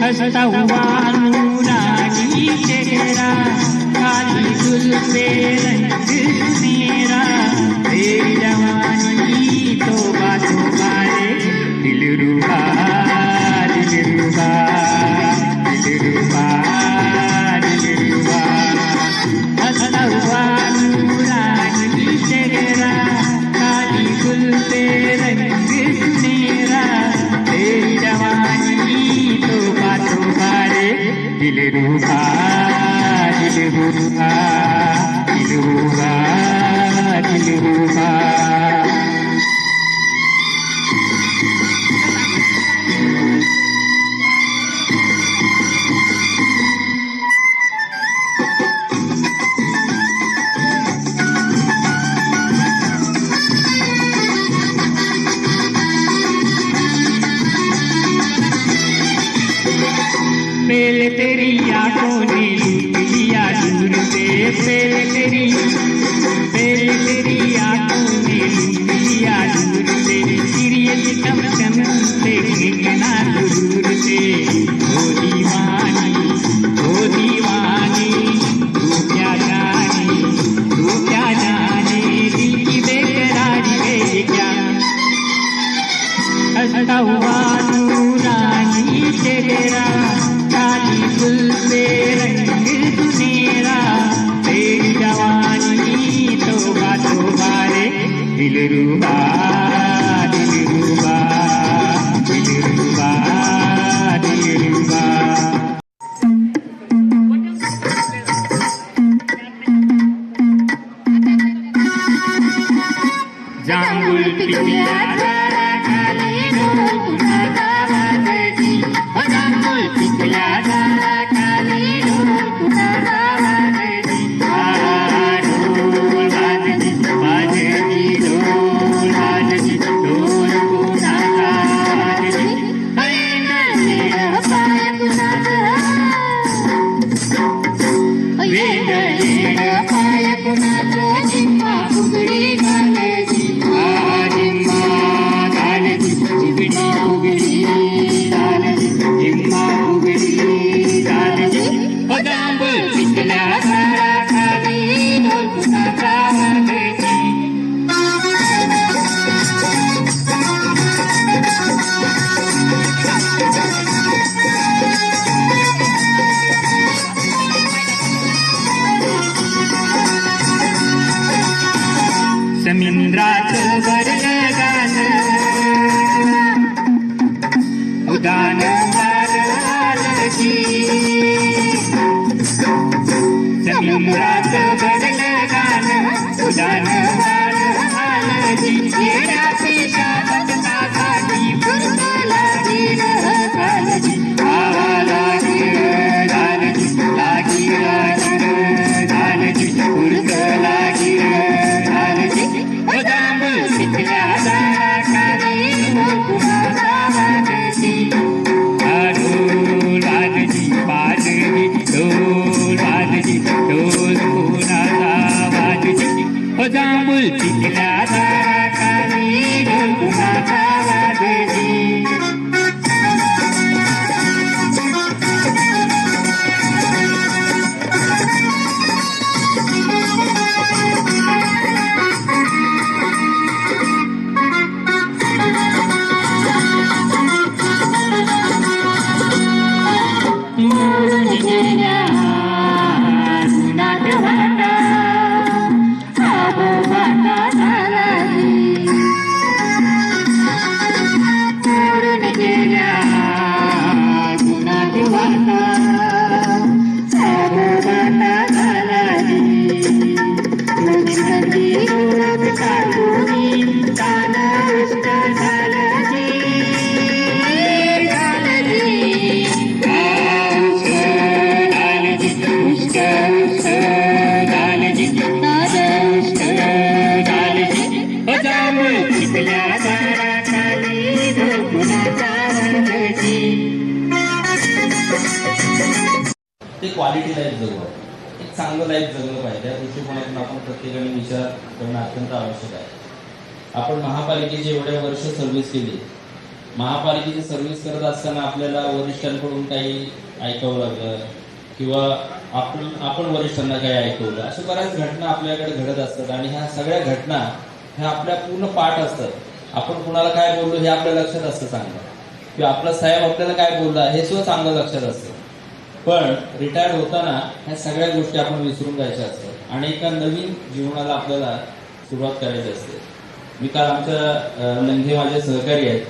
हंसता हुआ नूरानी चेहरा, काली जुल्फे रंग मेरा, तेरी जवानी तौबा तौबा रे, दिल रुबा दिल रुबा दिल रुबा दिल रुबा। हंसता हुआ नूरानी चेहरा, काली जुल्फे रंग मेरा, तेरी जवानी तौबा तौबा रे, दिल रुबा दिल रुबा दिल रुबा दिल रुबा। पहले तेरी आंखों ने लूट लिया दूर से, पहले तेरी आंखों ने लूट लिया दूर से, फिर ये सितम से देखना दूर से। ओ दीवानी तू क्या जाने दिल की बेकरारी है क्या। हंसता हुआ नूरानी चेहरा, काली जुल्फे रंग मेरा, तेरी जवानी तौबा तौबा रे, दिल रुबा दिल रुबा दिल रुबा दिल रुबा। जांबुल पिकल्या समुद्राचं भरलं गाणं, उदान वारं की, समुद्राचं भरलं गाणं, उदान वारं की, येड्या पेशात ताकाची फुरकला गेल कालजी, लागी लागी फुरकला जांबुल पिकल्या झाडाखाली ढोल कुणाचा वाजली। आपल्या दाराखाली गोकुळाचा रंगची. ते क्वालिटी लाईफ जगू, एक चांगलं लाईफ जगलं पाहिजे. त्या दृष्टिकोनातून आपण प्रत्येकाने विचार करणं अत्यंत आवश्यक आहे. आपण महापालिकेची एवढ्या वर्ष सर्व्हिस केली. महापालिकेची सर्व्हिस करत असताना आपल्याला वरिष्ठांकडून काही ऐकावं लागलं किंवा आपण वरिष्ठांना काही ऐकवलं, अशा बऱ्याच घटना आपल्याकडे घडत असतात. आणि ह्या सगळ्या घटना ह्या आपल्या पूर्ण पाठ असतात. आपण कुणाला काय बोललो हे आपल्या लक्षात असतं चांगलं, किंवा आपला साहेब आपल्याला काय बोलला हे सुद्धा चांगलं लक्षात असतं. पण रिटायर्ड होताना ह्या सगळ्या गोष्टी आपण विसरून जायच्या असतात आणि एका नवीन जीवनाला आपल्याला सुरुवात करायची असते. मी काल आमच्या लंघे माझे सहकारी आहेत,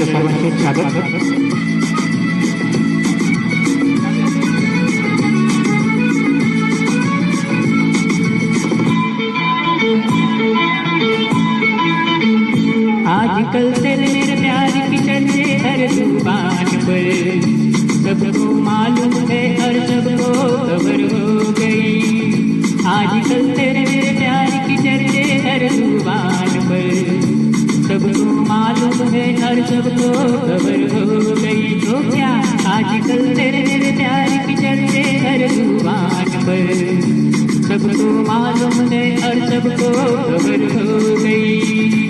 सर्वांचे स्वागत. आजकल चल मेरे प्यार की चर्चे हर जुबान पर, सबको मालूम है और सबको खबर हो गई। आजकल तेरे मेरे प्यार की चर्चे हर जुबान पर, सबको मालूम है और सबको खबर हो गई। तो क्या आजकल तेरे मेरे प्यार की चर्चे हर जुबान पर, सबको मालूम है और सबको खबर हो गई।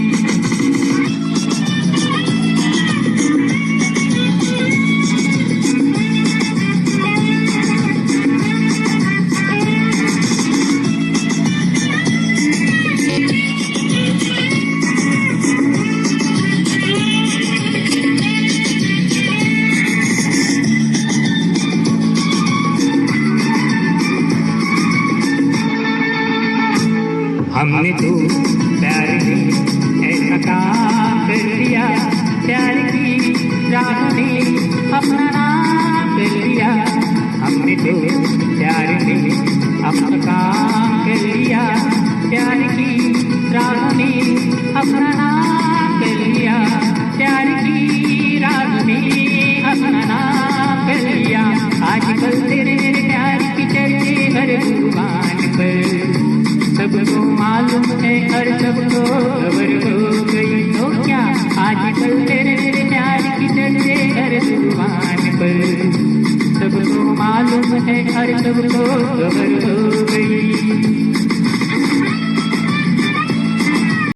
हमने तो प्यार में ऐसा काम कर लिया, प्यार की राह में अपना नाम कर लिया। हमने तो प्यार में अपना काम कर लिया, प्यार की राह में अपना नाम कर लिया, प्यार की राह में अपना नाम कर लिया। आजकल तेरे मेरे प्यार की चर्चे हर जुबान पर, सबको मालूम है और सबको खबर हो गई। तो क्या आजकल तेरे मेरे प्यार की चर्चे हर जुबान पर, सबको मालूम है और सबको खबर हो